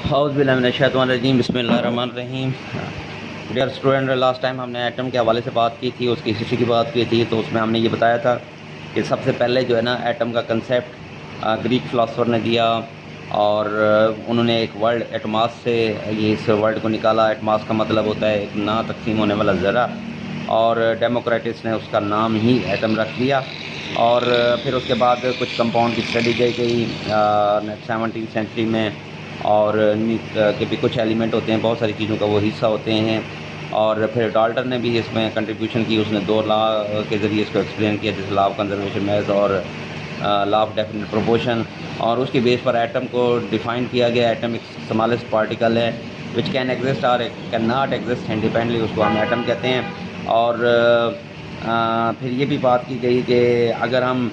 औज़ुबिल्लाहिमिनश्शैतानिर्रजीम बिस्मिल्लाहिर्रहमानिर्रहीम। Dear student, last time हमने atom के हवाले से बात की थी, उसकी हिस्ट्री की बात की थी। तो उसमें हमने ये बताया था कि सबसे पहले जो है ना एटम का कंसेप्ट ग्रीक फ़िलासफ़र ने दिया और उन्होंने एक वर्ड एटमास से ये इस वर्ड को निकाला। एटमास का मतलब होता है एक ना तकसीम होने वाला ज़रा, और डेमोक्रेटिस ने उसका नाम ही एटम रख दिया। और फिर उसके बाद कुछ कंपाउंड की स्टडी की गई 17वीं सेंचुरी में, और के भी कुछ एलिमेंट होते हैं, बहुत सारी चीज़ों का वो हिस्सा होते हैं। और फिर डाल्टन ने भी इसमें कंट्रीब्यूशन की, उसने 2 लॉ के ज़रिए इसको एक्सप्लेन किया, जैसे लॉ ऑफ कंजर्वेशन मैथ और लॉ ऑफ डेफिनेट प्रोपोर्शन। और उसकी बेस पर एटम को डिफ़ाइन किया गया। एटम एक स्मॉलेस्ट पार्टिकल है विच कैन एग्जिस्ट और कैन नॉट एग्जिस्ट इंडिपेंडेंटली, उसको हम एटम कहते हैं। और फिर ये भी बात की गई कि अगर हम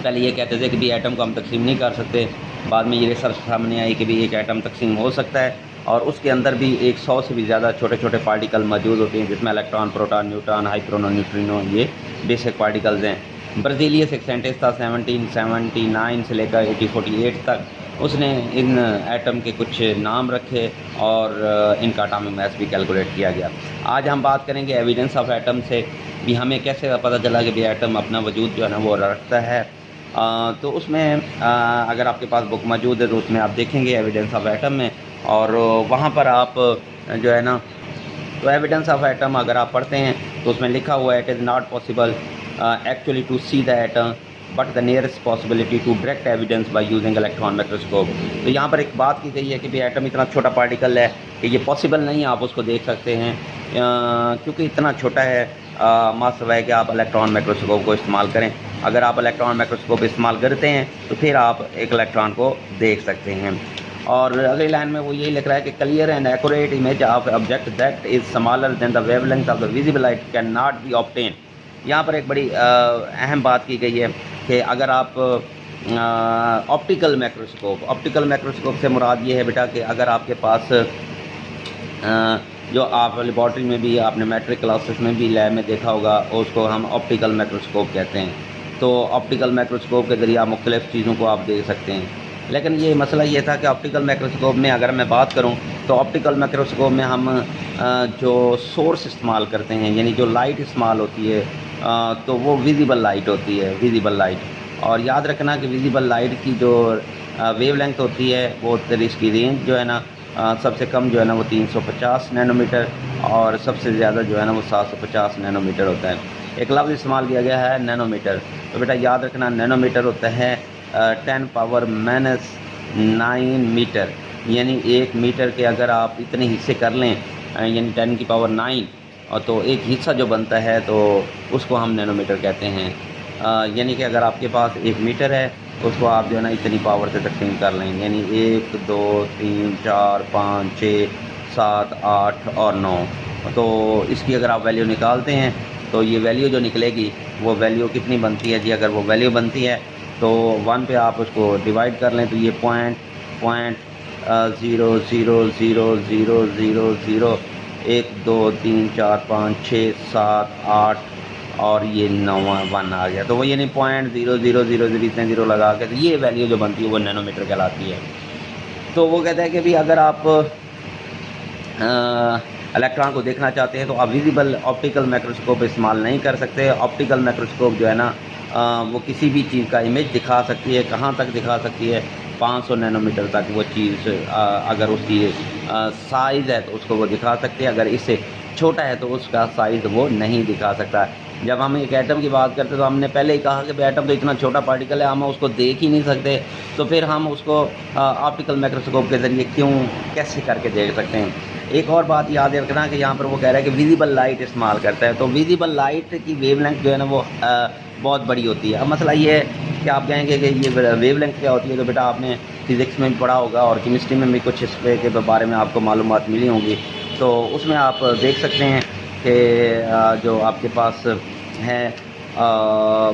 पहले ये कहते थे कि भी एटम को हम तकसीम नहीं कर सकते, बाद में ये रिसर्च सामने आई कि भी एक एटम तकसीम हो सकता है, और उसके अंदर भी 100 से भी ज़्यादा छोटे छोटे पार्टिकल मौजूद होते हैं, जिसमें इलेक्ट्रॉन, प्रोटॉन, न्यूट्रॉन, हाइड्रोन, न्यूट्रिनो, ये बेसिक पार्टिकल्स हैं। ब्राज़ीलियस एक साइंटिस्ट था 1779 से लेकर 1848 तक, उसने इन एटम के कुछ नाम रखे और इनका एटॉमिक मास भी कैलकुलेट किया गया। आज हम बात करेंगे एविडेंस ऑफ एटम से भी हमें कैसे पता चला कि भी एटम अपना वजूद जो है ना वो रखता है। तो उसमें अगर आपके पास बुक मौजूद है तो उसमें आप देखेंगे एविडेंस ऑफ एटम में, और वहाँ पर आप जो है ना, तो एविडेंस ऑफ एटम अगर आप पढ़ते हैं तो उसमें लिखा हुआ है, it is not possible actually to see the atom but the nearest possibility to direct evidence by using electron microscope. तो यहाँ पर एक बात की गई है कि भी एटम इतना छोटा पार्टिकल है कि ये पॉसिबल नहीं है आप उसको देख सकते हैं, क्योंकि इतना छोटा है। मसला है कि आप इलेक्ट्रॉन माइक्रोस्कोप को इस्तेमाल करें। अगर आप इलेक्ट्रॉन माइक्रोस्कोप इस्तेमाल करते हैं तो फिर आप एक इलेक्ट्रॉन को देख सकते हैं। और अगली लाइन में वो यही लिख रहा है कि clear and accurate image of object that is smaller than the wavelength of the visible light can not be obtain. यहाँ पर एक बड़ी अहम बात की गई है कि अगर आप ऑप्टिकल माइक्रोस्कोप से मुराद ये है बेटा कि अगर आपके पास जो आप लेबॉर्ट्री में भी, आपने मैट्रिक क्लासेस में भी, लैब में देखा होगा, उसको हम ऑप्टिकल माइक्रोस्कोप कहते हैं। तो ऑप्टिकल माइक्रोस्कोप के ज़रिए आप मुख्तलिफ़ चीज़ों को आप देख सकते हैं। लेकिन ये मसला ये था कि ऑप्टिकल माइक्रोस्कोप में अगर मैं बात करूं तो ऑप्टिकल माइक्रोस्कोप में हम जो सोर्स इस्तेमाल करते हैं, यानी जो लाइट इस्तेमाल होती है, तो वो विजिबल लाइट होती है, विजिबल लाइट। और याद रखना कि विजिबल लाइट की जो वेवलेंथ होती है वो, इसकी रेंज जो है ना, सबसे कम जो है ना वो 350 नैनोमीटर, और सबसे ज़्यादा जो है ना वो 750 नैनोमीटर होता है। एक लफ्ज़ इस्तेमाल किया गया है नैनोमीटर। तो बेटा याद रखना नैनोमीटर होता है 10⁻⁹ मीटर, यानी 1 मीटर के अगर आप इतने हिस्से कर लें, यानी 10⁹, और तो एक हिस्सा जो बनता है तो उसको हम नैनोमीटर कहते हैं। यानी कि अगर आपके पास 1 मीटर है तो उसको आप जो है ना इतनी पावर से तकसीम कर लें, यानी 1 2 3 4 5 6 7 8 और 9। तो इसकी अगर आप वैल्यू निकालते हैं तो ये वैल्यू जो निकलेगी वो वैल्यू कितनी बनती है जी? अगर वो वैल्यू बनती है तो 1 पे आप उसको डिवाइड कर लें तो ये 0.00000 1 2 3 4 5 6 7 8 और ये 9 आ गया। तो वो यानी 0.0000 इतने ज़ीरो लगा के तो ये वैल्यू जो बनती है वो नैनोमीटर कहलाती है। तो वो कहता है कि भी अगर आप इलेक्ट्रॉन को देखना चाहते हैं तो आप विजिबल ऑप्टिकल माइक्रोस्कोप इस्तेमाल नहीं कर सकते। ऑप्टिकल माइक्रोस्कोप जो है ना वो किसी भी चीज़ का इमेज दिखा सकती है। कहाँ तक दिखा सकती है? 500 नैनोमीटर तक वो चीज़, अगर उसकी साइज़ है तो उसको वो दिखा सकती है, अगर इससे छोटा है तो उसका साइज़ वो नहीं दिखा सकता। जब हम एक एटम की बात करते हैं तो हमने पहले ही कहा कि एटम तो इतना छोटा पार्टिकल है, हम उसको देख ही नहीं सकते, तो फिर हम उसको ऑप्टिकल माइक्रोस्कोप के ज़रिए कैसे करके देख सकते हैं। एक और बात याद रखना कि यहाँ पर वो कह रहा है कि विजिबल लाइट इस्तेमाल करता है। तो विजिबल लाइट की वेवलेंथ जो है ना वो बहुत बड़ी होती है। अब मसला ये है कि आप कहेंगे कि ये वेवलेंथ क्या होती है, तो बेटा आपने फिज़िक्स में भी पढ़ा होगा और केमिस्ट्री में भी कुछ इसके के बारे में आपको मालूमात मिली होंगी। तो उसमें आप देख सकते हैं कि जो आपके पास है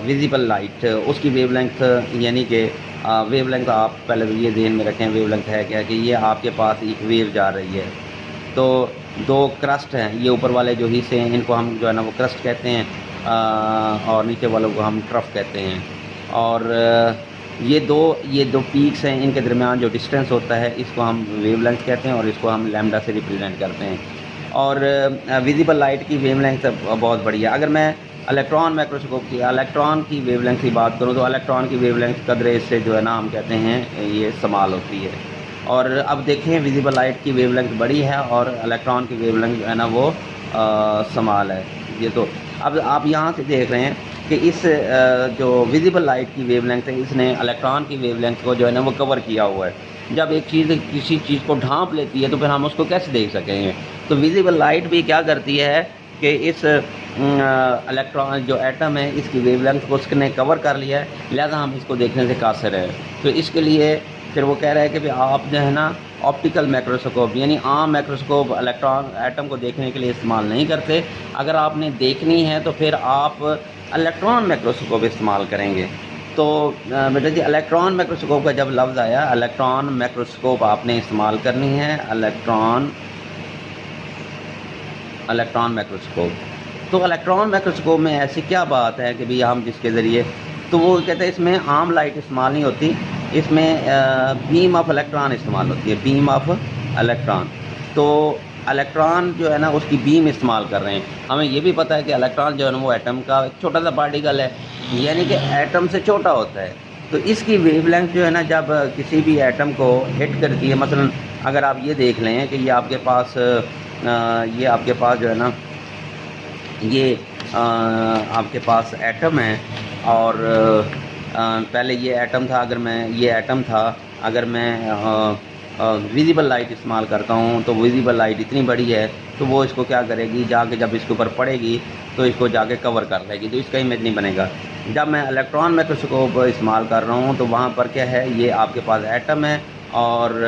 विजिबल लाइट, उसकी वेवलेंथ, यानी कि वेवलेंथ आप पहले तो ये ध्यान में रखें वेवलेंथ है क्या, कि ये आपके पास एक वेव जा रही है। तो 2 क्रस्ट हैं, ये ऊपर वाले जो हिस्से हैं इनको हम जो है ना वो क्रस्ट कहते हैं, और नीचे वालों को हम ट्रफ कहते हैं। और ये दो पीक्स हैं, इनके दरमियान जो डिस्टेंस होता है इसको हम वेवलेंथ कहते हैं और इसको हम लैम्डा से रिप्रेजेंट करते हैं। और विजिबल लाइट की वेवलेंथ बहुत बड़ी है। अगर मैं इलेक्ट्रॉन माइक्रोस्कोप की इलेक्ट्रॉन की वेवलेंथ की बात करूँ तो इलेक्ट्रॉन की वेवलेंथ कदरे से जो है ना हम कहते हैं ये इस्तेमाल होती है। और अब देखें विजिबल लाइट की वेवलेंथ बड़ी है और इलेक्ट्रॉन की वेवलेंथ जो है ना वो समाल है। ये तो अब आप यहाँ से देख रहे हैं कि इस जो विजिबल लाइट की वेवलेंथ है इसने इलेक्ट्रॉन की वेवलेंथ को जो है ना वो कवर किया हुआ है। जब एक चीज़ किसी चीज़ को ढांप लेती है तो फिर हम उसको कैसे देख सकेंगे। तो विजिबल लाइट भी क्या करती है कि इस इलेक्ट्रॉन जो एटम है इसकी वेवलेंथ को उसने कवर कर लिया है, लिहाजा हम इसको देखने से कासिर है। तो इसके लिए फिर वो कह रहा है कि भाई आप जो है ना ऑप्टिकल माइक्रोस्कोप यानी आम माइक्रोस्कोप इलेक्ट्रॉन एटम को देखने के लिए इस्तेमाल नहीं करते। अगर आपने देखनी है तो फिर आप इलेक्ट्रॉन माइक्रोस्कोप इस्तेमाल करेंगे। तो बेटा जी इलेक्ट्रॉन माइक्रोस्कोप का जब लफ्ज़ आया इलेक्ट्रॉन माइक्रोस्कोप आपने इस्तेमाल करनी है, इलेक्ट्रॉन माइक्रोस्कोप। तो इलेक्ट्रॉन माइक्रोस्कोप में ऐसी क्या बात है कि भाई हम जिसके ज़रिए, तो वो कहते हैं इसमें आम लाइट इस्तेमाल नहीं होती, इसमें बीम ऑफ इलेक्ट्रॉन इस्तेमाल होती है, बीम ऑफ इलेक्ट्रॉन। तो इलेक्ट्रॉन जो है ना उसकी बीम इस्तेमाल कर रहे हैं। हमें ये भी पता है कि इलेक्ट्रॉन जो है ना वो एटम का एक छोटा सा पार्टिकल है, यानी कि एटम से छोटा होता है। तो इसकी वेवलेंथ जो है ना जब किसी भी एटम को हिट करती है, मसलन अगर आप ये देख लें कि ये आपके पास जो है ना ये आपके पास एटम है और पहले ये एटम था, अगर मैं विजिबल लाइट इस्तेमाल करता हूँ तो विजिबल लाइट इतनी बड़ी है तो वो इसको क्या करेगी, जाके जब इसके ऊपर पड़ेगी तो इसको जाके कवर कर लेगी, तो इसका इमेज नहीं बनेगा। जब मैं इलेक्ट्रॉन माइक्रोस्कोप इस्तेमाल कर रहा हूँ तो वहाँ पर क्या है, ये आपके पास एटम है और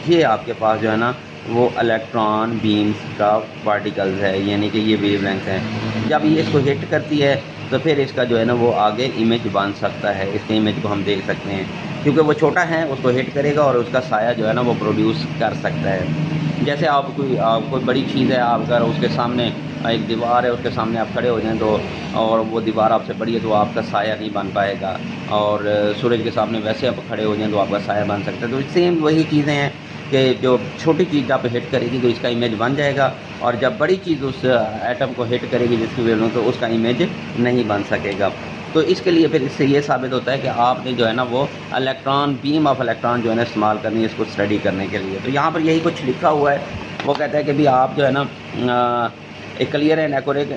ये आपके पास जो है ना वो इलेक्ट्रॉन बीम्स का पार्टिकल्स है, यानी कि ये वेवलेंथ है। जब ये इसको हिट करती है तो फिर इसका जो है ना वो आगे इमेज बन सकता है, इसके इमेज को हम देख सकते हैं क्योंकि वो छोटा है, उसको हिट करेगा और उसका साया जो है ना वो प्रोड्यूस कर सकता है। जैसे आप कोई बड़ी चीज़ है, आप अगर उसके सामने एक दीवार है, उसके सामने आप खड़े हो जाएं तो और वो दीवार आपसे बड़ी है तो आपका साया नहीं बन पाएगा, और सूरज के सामने वैसे आप खड़े हो जाएं तो आपका साया बन सकता है। तो सेम वही चीज़ें हैं कि जो छोटी चीज़ जब हिट करेगी तो इसका इमेज बन जाएगा, और जब बड़ी चीज़ उस एटम को हिट करेगी जिसकी वेवलेंथ तो उसका इमेज नहीं बन सकेगा। तो इसके लिए फिर इससे ये साबित होता है कि आपने जो है ना वो इलेक्ट्रॉन बीम ऑफ इलेक्ट्रॉन जो है ना इस्तेमाल करनी है इसको स्टडी करने के लिए। तो यहाँ पर यही कुछ लिखा हुआ है, वो कहता है कि भाई आप जो है ना a clear and accurate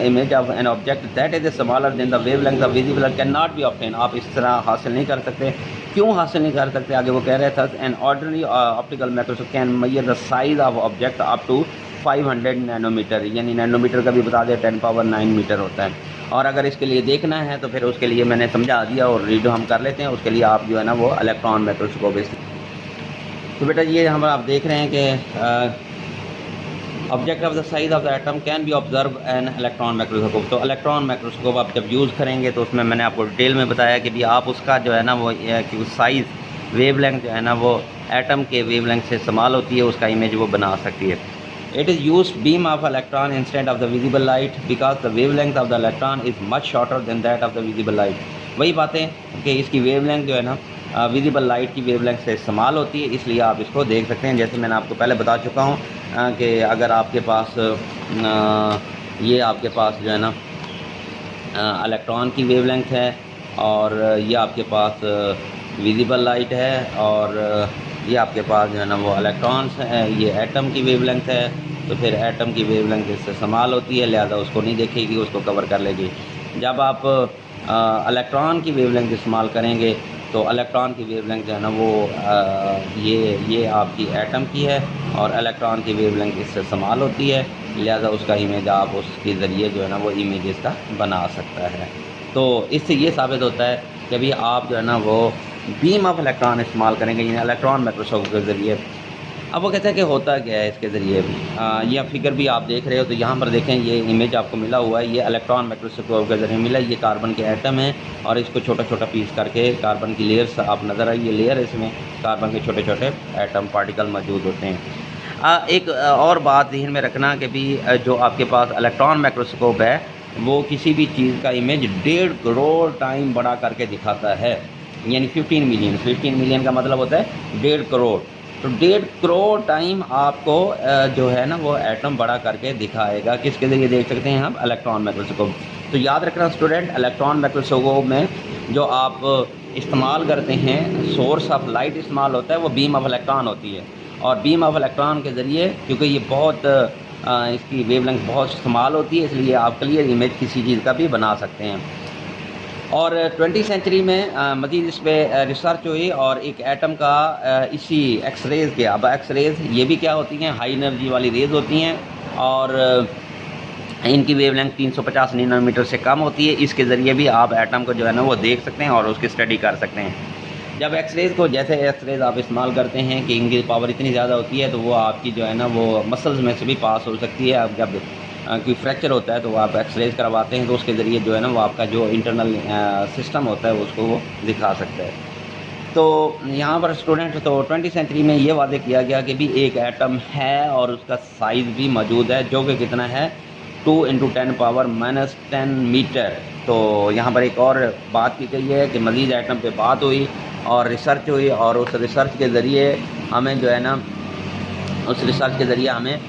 image of an object that is smaller than the wavelength of visible can not be obtain. आप इस तरह हासिल नहीं कर सकते। क्यों हासिल नहीं कर सकते, आगे वो कह रहे थे an ordinary optical microscope can measure the size of object up to 500 nanometer, यानी नैनोमीटर का भी बता दें 10⁻⁹ मीटर होता है। और अगर इसके लिए देखना है तो फिर उसके लिए मैंने समझा दिया और रीडो हम कर लेते हैं। उसके लिए आप जो है ना वो इलेक्ट्रॉन माइक्रोस्कोप। तो बेटा ये हम आप देख रहे हैं कि object of the size of the atom can be observe an electron microscope. तो इलेक्ट्रॉन माइक्रोस्कोप आप जब यूज़ करेंगे तो उसमें मैंने आपको डिटेल में बताया कि भी आप उसका जो है ना वो कि साइज़ वेवलेंथ जो है ना वो एटम के वेवलेंथ से इस्तेमाल होती है, उसका इमेज वो बना सकती है। It is use beam of electron instead of the visible light because the wavelength of the electron is much shorter than that of the visible light. वही बातें कि इसकी वेवलेंथ जो है ना विजिबल लाइट की वेवलेंथ से इस्तेमाल होती है, इसलिए आप इसको देख सकते हैं। जैसे मैंने आपको पहले बता चुका हूँ कि अगर आपके पास ये आपके पास जो है ना इलेक्ट्रॉन की वेवलेंथ है और ये आपके पास विजिबल लाइट है और ये आपके पास जो है ना वो इलेक्ट्रॉन्स है, ये एटम की वेवलेंथ है। तो फिर एटम की वेवलेंथ इससे इस्तेमाल होती है, लिहाजा उसको नहीं देखेगी, उसको कवर कर लेगी। जब आप इलेक्ट्रॉन की वेवलेंथ इस्तेमाल करेंगे तो इलेक्ट्रॉन की वेवलेंथ जो है ना वो ये आपकी एटम की है और इलेक्ट्रॉन की वेवलेंथ इससे इस्तेमाल होती है, लिहाजा उसका इमेज आप उसके ज़रिए जो है ना वो इमेज इसका बना सकता है। तो इससे ये साबित होता है कि भाई आप जो है ना वो बीम ऑफ इलेक्ट्रॉन इस्तेमाल करेंगे, यानी इलेक्ट्रॉन माइक्रोस्कोप के ज़रिए। अब वो कहते हैं कि होता क्या है इसके ज़रिए ये फिगर भी आप देख रहे हो। तो यहाँ पर देखें ये इमेज आपको मिला हुआ है, ये इलेक्ट्रॉन माइक्रोस्कोप के ज़रिए मिला। ये कार्बन के एटम है और इसको छोटा छोटा पीस करके कार्बन की लेयर्स आप नज़र आई, ये लेयर है, इसमें कार्बन के छोटे छोटे एटम पार्टिकल मौजूद होते हैं। एक और बात ध्यान में रखना कि भी जो आपके पास इलेक्ट्रॉन माइक्रोस्कोप है वो किसी भी चीज़ का इमेज 1.5 करोड़ टाइम बड़ा करके दिखाता है। यानी 15 मिलियन का मतलब होता है 1.5 करोड़। तो 1.5 करोड़ टाइम आपको जो है ना वो एटम बड़ा करके दिखाएगा। किसके ज़रिए देख सकते हैं आप? Electron microscope. तो याद रखना स्टूडेंट, इलेक्ट्रॉन माइक्रोस्कोप में जो आप इस्तेमाल करते हैं, सोर्स ऑफ लाइट इस्तेमाल होता है, वो बीम ऑफ इलेक्ट्रॉन होती है। और बीम ऑफ इलेक्ट्रॉन के ज़रिए, क्योंकि ये बहुत इसकी वेवलेंथ बहुत इस्तेमाल होती है, इसलिए आप क्लियर इमेज किसी चीज़ का भी बना सकते हैं। और 20वीं सेंचुरी में मज़ीद इस पर रिसर्च हुई और एक एटम का इसी एक्सरेज़ के, अब एक्सरेज़ ये भी क्या होती हैं? हाई एनर्जी वाली रेज़ होती हैं और इनकी वेवलेंथ 350 नैनोमीटर से कम होती है। इसके ज़रिए भी आप एटम को जो है ना वो देख सकते हैं और उसकी स्टडी कर सकते हैं। जब एक्सरेज़ को, जैसे एक्सरेज़ आप इस्तेमाल करते हैं कि इनकी पावर इतनी ज़्यादा होती है, तो वो आपकी जो है ना वो मसल्स में से भी पास हो सकती है। अब जब कोई फ्रैक्चर होता है तो आप एक्सरेज़ करवाते हैं, तो उसके ज़रिए जो है ना वो आपका जो इंटरनल सिस्टम होता है उसको वो दिखा सकता है। तो यहाँ पर स्टूडेंट, तो 20वीं सेंचुरी में ये वादे किया गया कि भी एक एटम है और उसका साइज़ भी मौजूद है, जो कि कितना है? 2 × 10⁻⁻10 मीटर। तो यहाँ पर एक और बात की गई है कि मज़ीद एटम पे बात हुई और रिसर्च हुई, और उस रिसर्च के ज़रिए हमें जो है ना, उस रिसर्च के ज़रिए हमें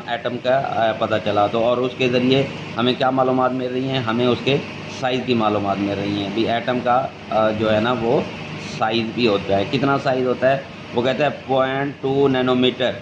एटम का पता चला। तो और उसके ज़रिए हमें क्या मालूमात मिल रही हैं? हमें उसके साइज़ की मालूमात मिल रही हैं। भी एटम का जो है ना वो साइज़ भी होता है। कितना साइज़ होता है? वो कहते हैं 0.2 नैनोमीटर।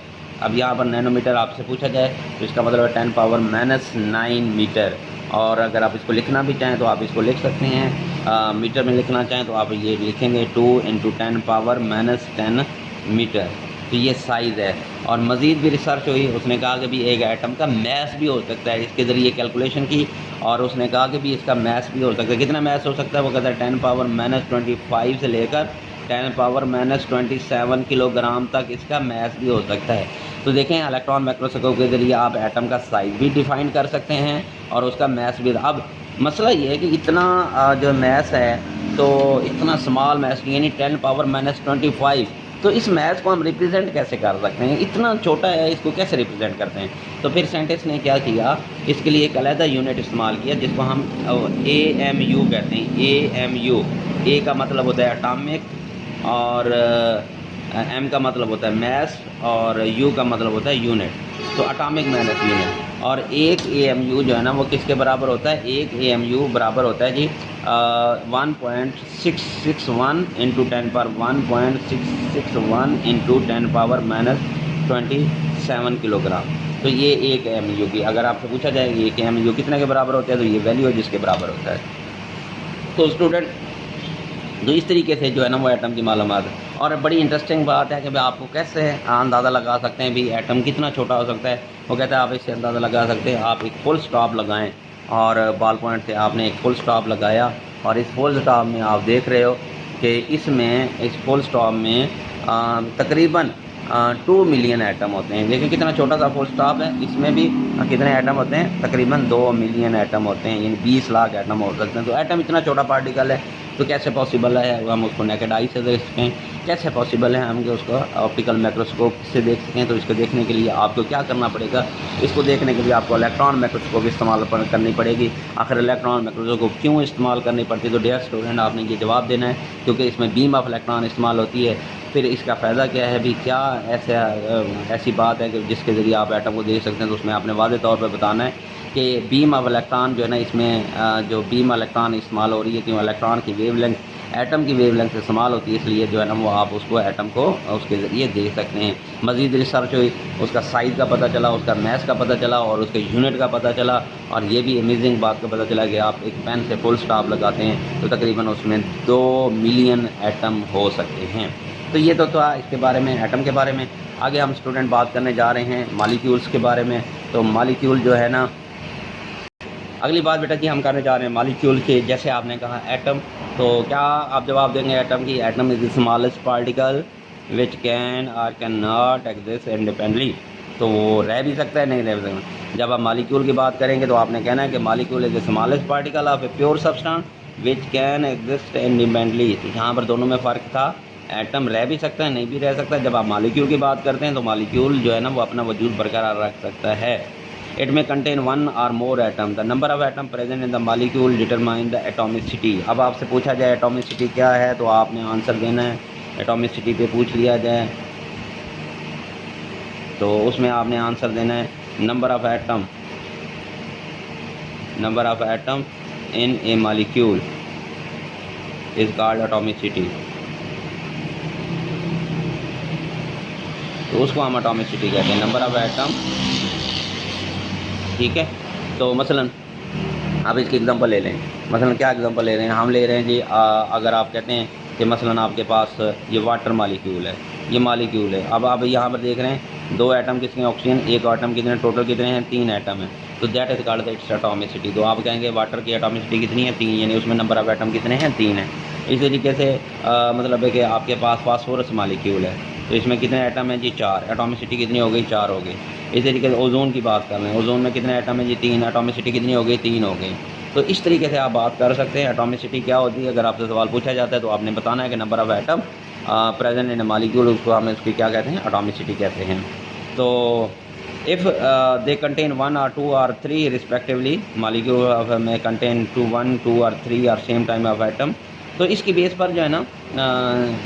अब यहाँ पर नैनोमीटर आपसे पूछा जाए तो इसका मतलब है 10⁻⁹ मीटर। और अगर आप इसको लिखना भी चाहें तो आप इसको लिख सकते हैं, मीटर में लिखना चाहें तो आप ये लिखेंगे 2 × 10⁻⁻10 मीटर। तो ये साइज़ है। और मज़ीद भी रिसर्च हुई, उसने कहा कि भी एक एटम का मैस भी हो सकता है। इसके ज़रिए कैलकुलेशन की और उसने कहा कि भी इसका मैस भी हो सकता है। कितना मैस हो सकता है? वो कहता है 10⁻⁻25 से लेकर 10⁻⁻27 किलोग्राम तक इसका मैस भी हो सकता है। तो देखें, इलेक्ट्रॉन माइक्रोस्कोप के ज़रिए आप एटम का साइज़ भी डिफ़ाइन कर सकते हैं और उसका मैस भी। अब मसला ये है कि इतना जो मैस है, तो इतना स्मॉल मैस यानी 10⁻⁻25, तो इस मैथ को हम रिप्रेजेंट कैसे कर सकते हैं? इतना छोटा है, इसको कैसे रिप्रेजेंट करते हैं? तो फिर साइंटिस्ट ने क्या किया, इसके लिए एक अलहदा यूनिट इस्तेमाल किया जिसको हम AMU कहते हैं। AMU, ए का मतलब होता है एटॉमिक, और M का मतलब होता है मैस, और U का मतलब होता है यूनिट। तो एटॉमिक मास यूनिट। और एक AMU जो है ना वो किसके बराबर होता है? एक AMU बराबर होता है जी 1.661 × 10⁻1.661 × 10⁻27 किलोग्राम। तो ये एक AMU की, अगर आपसे पूछा जाए कि एक AMU कितने के बराबर होता है, तो ये वैल्यू है जिसके बराबर होता है। तो स्टूडेंट, तो इस तरीके से जो है ना वो एटम की मालूमात है। और बड़ी इंटरेस्टिंग बात है कि भाई आपको कैसे अंदाज़ा लगा सकते हैं भी एटम कितना छोटा हो सकता है। वो कहता है आप इससे अंदाज़ा लगा सकते हैं, आप एक फुल स्टॉप लगाएं और बॉल पॉइंट से आपने एक फुल स्टॉप लगाया, और इस फुल स्टॉप में आप देख रहे हो कि इसमें, इस फुल स्टॉप में तकरीबन 2 मिलियन एटम होते हैं। देखिए कितना छोटा सा फुल स्टॉप है, इसमें भी कितने एटम होते हैं? तकरीबन 2 मिलियन एटम होते हैं, यानी 20 लाख एटम हो सकते हैं। तो एटम इतना छोटा पार्टिकल है, तो कैसे पॉसिबल है हम उसको नेकेड आई से देख सकें? कैसे पॉसिबल है हम कि उसको ऑप्टिकल माइक्रोस्कोप से देख सकें? तो इसको देखने के लिए आपको क्या करना पड़ेगा? इसको देखने के लिए आपको इलेक्ट्रॉन माइक्रोस्कोप इस्तेमाल करनी पड़ेगी। आखिर इलेक्ट्रॉन माइक्रोस्कोप क्यों इस्तेमाल करनी पड़ती है? तो डियर स्टूडेंट, आपने ये जवाब देना है, क्योंकि इसमें बीम ऑफ इलेक्ट्रॉन इस्तेमाल होती है। फिर इसका फ़ायदा क्या है भी? क्या ऐसी बात है कि जिसके ज़रिए आप एटम को देख सकते हैं? तो उसमें आपने वाज़ेह तौर पर बताना है कि बीम ऑफ इलेक्ट्रॉन जो है ना, इसमें जो बीम इलेक्ट्रॉन इस्तेमाल हो रही है, क्यों? इलेक्ट्रॉन की वेवलेंथ एटम की वेवलेंथ से इस्तेमाल होती है, इसलिए जो है ना वो आप उसको एटम को उसके ज़रिए देख सकते हैं। मज़ीद रिसर्च हुई, उसका साइज़ का पता चला, उसका मैस का पता चला, और उसके यूनिट का पता चला। और ये भी अमेजिंग बात का पता चला कि आप एक पेन से फुल स्टॉप लगाते हैं तो तकरीबन उसमें 2 मिलियन एटम हो सकते हैं। तो ये तो था इसके बारे में, एटम के बारे में। आगे हम स्टूडेंट बात करने जा रहे हैं मॉलिक्यूल्स के बारे में। तो मॉलिक्यूल जो है ना, अगली बात बेटा जी हम करने जा रहे हैं मॉलिक्यूल के। जैसे आपने कहा एटम, तो क्या आप जवाब देंगे एटम की? Atom is the smallest particle which can और कैन नॉट एग्जिस्ट इंडिपेंडेंटली। तो वो रह भी सकता है, नहीं रह भी सकता। जब आप मॉलिक्यूल की बात करेंगे तो आपने कहना है कि molecule is the smallest particle of a pure substance which can exist independently. तो यहाँ पर दोनों में फ़र्क था, एटम रह भी सकता है, नहीं भी रह सकता। जब आप मॉलिक्यूल की बात करते हैं तो मॉलिक्यूल जो है ना वो अपना वजूद बरकरार रख सकता है। इट में कंटेन वन और मोर atom, the number of atom present in the molecule determine the atomicity. अब आपसे पूछा जाए एटॉमिसिटी क्या है तो आपने आंसर देना है। एटॉमिसिटी पे पूछ लिया जाए तो उसमें आपने आंसर देना है number of atom in A molecule is called atomicity. तो उसको हम एटॉमिसिटी कहते हैं, नंबर ऑफ एटम। ठीक है, तो मसलन आप इसकी एग्जांपल ले लें। मसलन क्या एग्जांपल ले रहे हैं, हम ले रहे हैं जी अगर आप कहते हैं कि मसलन आपके पास ये वाटर मॉलिक्यूल है, ये मॉलिक्यूल है। अब आप यहाँ पर देख रहे हैं 2 एटम किसके हैं, ऑक्सीजन, 1 एटम कितने, टोटल कितने हैं, 3 एटम है। तो that is called its atomicity. तो आप कहेंगे वाटर की एटॉमिसिटी कितनी है, 3, यानी उसमें नंबर ऑफ एटम कितने हैं, 3 है। इसी तरीके से मतलब है कि आपके पास फास्फोरस मॉलिक्यूल है, तो इसमें कितने एटम हैं जी, 4, एटॉमिसिटी कितनी हो गई, 4 हो गई। इसी तरीके से ओजोन की बात कर रहे हैं, ओजोन में कितने एटम है जी, 3, एटॉमिसिटी कितनी हो गई, 3 हो गई। तो इस तरीके से आप बात कर सकते हैं एटॉमिसिटी क्या होती है। अगर आपसे सवाल पूछा जाता है तो आपने बताना है कि number of atom present in molecule, उसको हम उसकी क्या कहते हैं, एटॉमिसिटी कहते हैं। तो if they contain 1 or 2 or 3 respectively, molecule में कंटेन 1, 2 or 3 और सेम टाइम ऑफ एटम। तो इसकी बेस पर जो है ना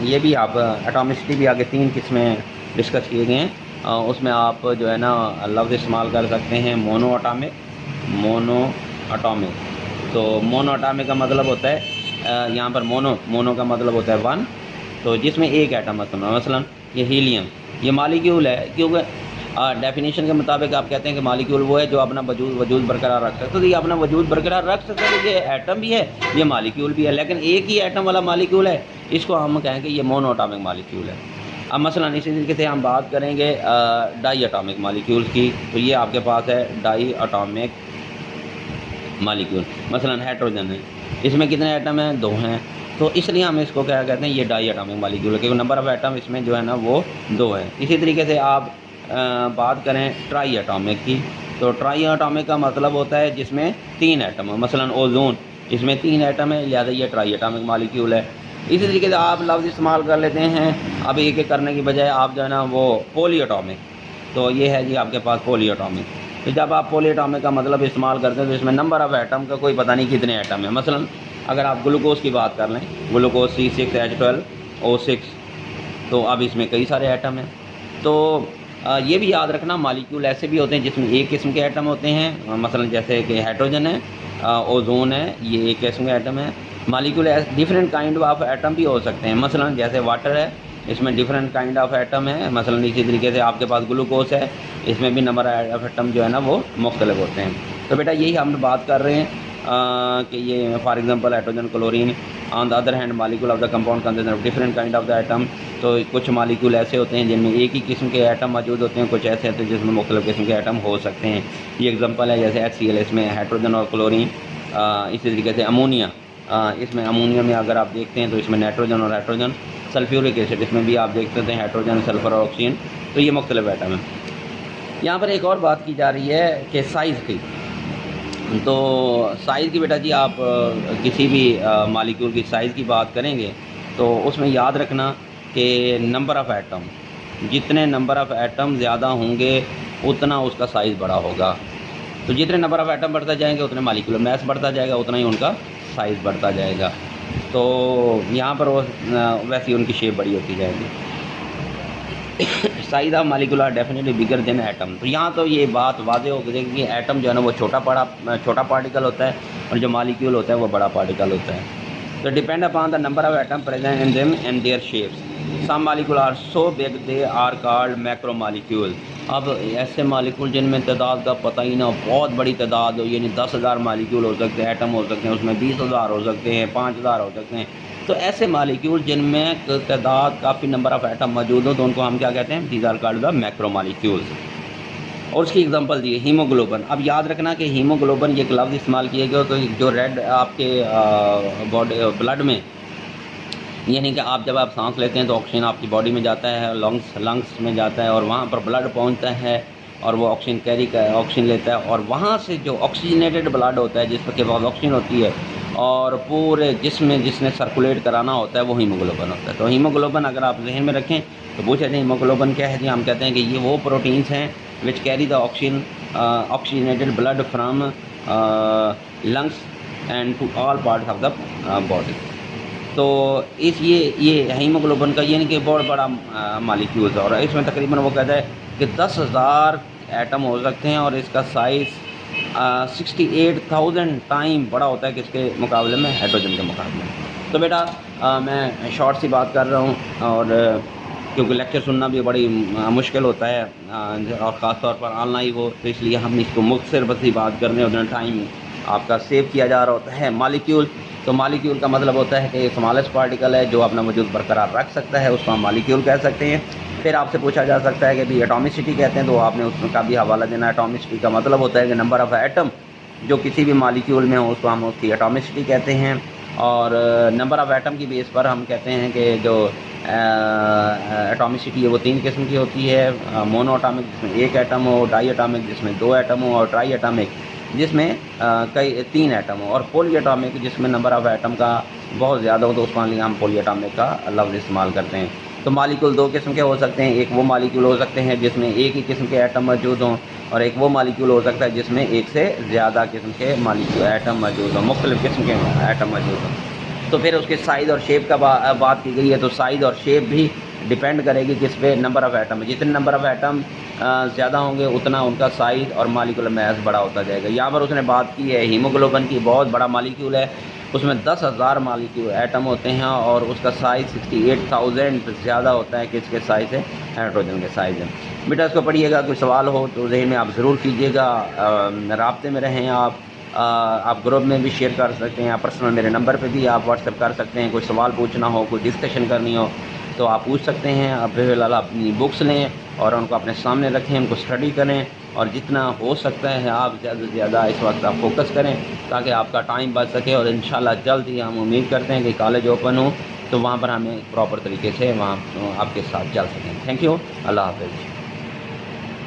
ये भी आप एटॉमिसिटी भी आगे 3 किस्में डिस्कस किए गए हैं। उसमें आप जो है ना लफ्ज़ इस्तेमाल कर सकते हैं मोनो एटॉमिक। तो मोनो एटॉमिक का मतलब होता है यहाँ पर मोनो का मतलब होता है 1, तो जिसमें एक एटम होता है। मसलन ये हीलियम, ये मॉलिक्यूल है, क्योंकि डेफिनेशन के मुताबिक आप कहते हैं कि मॉलिक्यूल वो है जो अपना वजूद बरकरार रख सकता है। तो ये अपना वजूद बरकरार रख सकता है, तो ये एटम भी है, ये मॉलिक्यूल भी है, लेकिन एक ही एटम वाला मॉलिक्यूल है, इसको हम कहेंगे ये मोनो एटॉमिक मॉलिक्यूल है। अब मसलन इसी तरीके से हम बात करेंगे डाई एटॉमिक मॉलिक्यूल्स की। तो ये आपके पास है डाई एटॉमिक मॉलिक्यूल, मसलन हाइड्रोजन है, इसमें कितने एटम हैं, 2 हैं। तो इसलिए हम इसको क्या कहते हैं, ये डाई एटॉमिक मॉलिक्यूल है, क्योंकि नंबर ऑफ एटम इसमें जो है ना वो 2 है। इसी तरीके से आप बात करें ट्राई एटॉमिक की, तो ट्राई एटॉमिक का मतलब होता है जिसमें 3 एटम है। मसलन ओजोन, इसमें 3 एटम है, लिहाजा ये ट्राई एटॉमिक मॉलिक्यूल है। इसी तरीके से आप लफ्ज़ इस्तेमाल कर लेते हैं, अब एक करने की बजाय आप जो है ना वो पॉली एटॉमिक, तो ये है जी आपके पास पॉली एटॉमिक। तो जब आप पॉली एटॉमिक का मतलब इस्तेमाल करते हैं तो इसमें नंबर ऑफ एटम का कोई पता नहीं कितने एटम है। मसलन अगर आप ग्लूकोज की बात कर लें, ग्लूकोज C6H12O6, तो अब इसमें कई सारे एटम हैं। तो ये भी याद रखना, मॉलिक्यूल ऐसे भी होते हैं जिसमें एक किस्म के एटम होते हैं, मसलन जैसे कि हाइड्रोजन है, ओजोन है, ये एक किस्म के एटम है। Molecule different kind of atom भी हो सकते हैं, मसलन जैसे वाटर है, इसमें डिफरेंट काइंड ऑफ एटम है। मसलन इसी तरीके से आपके पास ग्लूकोज है, इसमें भी नंबर ऑफ एटम जो है ना वो मुख्तलिफ होते हैं। तो बेटा यही हम बात कर रहे हैं कि ये for example hydrogen, chlorine. On the other hand molecule of the compound consist of different kind of the atom. तो कुछ मॉलिक्यूल ऐसे होते हैं जिनमें एक ही किस्म के एटम मौजूद होते हैं, कुछ ऐसे होते हैं जिसमें मुख्तलिफ किस्म के एटम हो सकते हैं। ये एग्जांपल है जैसे HCl, इसमें हाइड्रोजन और क्लोरीन। इसी तरीके से अमोनिया, इसमें अमोनिया में अगर आप देखते हैं तो इसमें नाइट्रोजन और हाइड्रोजन। सल्फ्यूरिक एसिड, इसमें भी आप देख सकते हैं हाइड्रोजन, सल्फर और ऑक्सीजन। तो ये मुख्तलिफ एटम हैं। यहाँ पर एक और बात की जा रही है कि साइज़ की। तो साइज़ की बेटा जी आप किसी भी मॉलिक्यूल की साइज़ की बात करेंगे तो उसमें याद रखना कि नंबर ऑफ़ एटम, जितने नंबर ऑफ़ एटम ज़्यादा होंगे उतना उसका साइज़ बड़ा होगा। तो जितने नंबर ऑफ़ एटम बढ़ता जाएंगे उतने मॉलिक्यूलर मैस बढ़ता जाएगा, उतना ही उनका साइज़ बढ़ता जाएगा। तो यहाँ पर वो वैसी उनकी शेप बड़ी होती जाएगी। Size of molecule are definitely bigger than atom. तो यहाँ तो ये बात वाज़ेह हो गई कि एटम जो है ना वो छोटा पार्टिकल होता है और जो मॉलिक्यूल होता है वो बड़ा पार्टिकल होता है। तो depend upon the number of atom present in them and their shapes. Some molecule are so big they are called macro molecule. अब ऐसे मॉलिक्यूल जिनमें तादाद का पता ही ना, बहुत बड़ी तादाद हो, यानी 10,000 मॉलिक्यूल हो सकते हैं, एटम हो सकते हैं, उसमें 20,000 हो सकते हैं, 5,000 हो सकते हैं। तो ऐसे मॉलिक्यूल जिनमें तादाद काफ़ी नंबर ऑफ़ एटम मौजूद हो तो उनको हम क्या कहते हैं, these are called the macro molecules. और उसकी एग्जांपल दी हीमोग्लोबिन। अब याद रखना कि हीमोग्लोबिन ये एक लफ्ज़ इस्तेमाल किया गया तो जो रेड आपके बॉडी ब्लड में, यानी कि आप जब आप सांस लेते हैं तो ऑक्सीजन आपकी बॉडी में जाता है, लंग्स में जाता है और वहाँ पर ब्लड पहुँचता है और वो ऑक्सीजन लेता है और वहाँ से जो ऑक्सीजनेटेड ब्लड होता है जिसके बाद ऑक्सीजन होती है और पूरे जिस्म में जिसने सर्कुलेट कराना होता है वो हीमोग्लोबिन होता है। तो हीमोग्लोबिन अगर आप जहन में रखें तो पूछा जाए हीमोग्लोबिन क्या है जी, हम कहते हैं कि ये वो प्रोटीन्स हैं which carry the oxygenated blood from lungs and to all parts of the body. तो ये हीमोग्लोबिन का ये नहीं कि बहुत बड़ा मालिक्यूल है, और इसमें तकरीबन वो कहता है कि 10,000 एटम हो सकते हैं, और इसका साइज़ 68,000 टाइम बड़ा होता है किसके मुकाबले में, हाइड्रोजन के मुकाबले में। तो बेटा मैं शॉर्ट सी बात कर रहा हूँ, और क्योंकि लेक्चर सुनना भी बड़ी मुश्किल होता है, और ख़ास तौर पर ऑनलाइन हो, तो इसलिए हम इसको मुख्तसर बस ही बात कर रहे हैं, टाइम आपका सेव किया जा रहा होता है। मालिक्यूल, तो मालिक्यूल का मतलब होता है कि स्मॉलेस्ट पार्टिकल है जो अपना वजूद बरकरार रख सकता है, उसको हम मालिक्यूल कह सकते हैं। फिर आपसे पूछा जा सकता है कि भाई एटॉमिसिटी कहते हैं, तो आपने उसका भी हवाला देना। एटॉमिसिटी का मतलब होता है कि नंबर ऑफ़ एटम जो किसी भी मालिक्यूल में हो उसको हम उसकी एटॉमिसिटी कहते हैं। और नंबर ऑफ़ एटम की बेस पर हम कहते हैं कि जो एटॉमिसिटी है वो 3 किस्म की होती है। मोनो एटॉमिक जिसमें 1 एटम हो, डाई एटॉमिक जिसमें 2 एटम हो, और ट्राई एटॉमिक जिसमें कई 3 एटम हो, और पॉली एटॉमिक जिसमें नंबर ऑफ़ एटम का बहुत ज़्यादा हो, तो उसके लिए हम पॉली एटॉमिक का लफ्ज़ इस्तेमाल करते हैं। तो मालिक्यूल 2 किस्म के हो सकते हैं। एक वो मालिक्यूल हो सकते हैं जिसमें एक ही किस्म के एटम मौजूद हों, और एक वो मालिक्यूल हो सकता है जिसमें एक से ज़्यादा किस्म के मालिक्यूल एटम मौजूद हों, मुख्तलिफ़ किस्म के एटम मौजूद हों। तो फिर उसके साइज़ और शेप का बात की गई है, तो साइज़ और शेप भी डिपेंड करेगी किस पे, नंबर ऑफ़ एटम। जितने नंबर ऑफ़ एटम ज़्यादा होंगे उतना उनका साइज़ और मालिक्यूलर मास बड़ा होता जाएगा। यहाँ पर उसने बात की है हीमोग्लोबिन की, बहुत बड़ा मालिक्यूल है, उसमें 10,000 मालिक्यूल एटम होते हैं, और उसका साइज़ 68,000 ज़्यादा होता है किसके साइज़ है, हाइड्रोजन के साइज़ है। बेटा इसको पढ़िएगा, कोई सवाल हो तो ज़हन में आप ज़रूर कीजिएगा। राब्ते में रहें आप ग्रुप में भी शेयर कर सकते हैं, आप पर्सनल मेरे नंबर पे भी आप व्हाट्सएप कर सकते हैं। कोई सवाल पूछना हो, कोई डिस्कशन करनी हो तो आप पूछ सकते हैं। आप फिलहाल अपनी बुक्स लें और उनको अपने सामने रखें, उनको स्टडी करें, और जितना हो सकता है आप ज़्यादा से ज़्यादा इस वक्त आप फोकस करें ताकि आपका टाइम बच सके। और इंशाल्लाह जल्द ही हम उम्मीद करते हैं कि कॉलेज ओपन हो तो वहाँ पर हमें प्रॉपर तरीके से वहाँ आपके साथ चल सकें। थैंक यू, अल्लाह हाफ़िज़।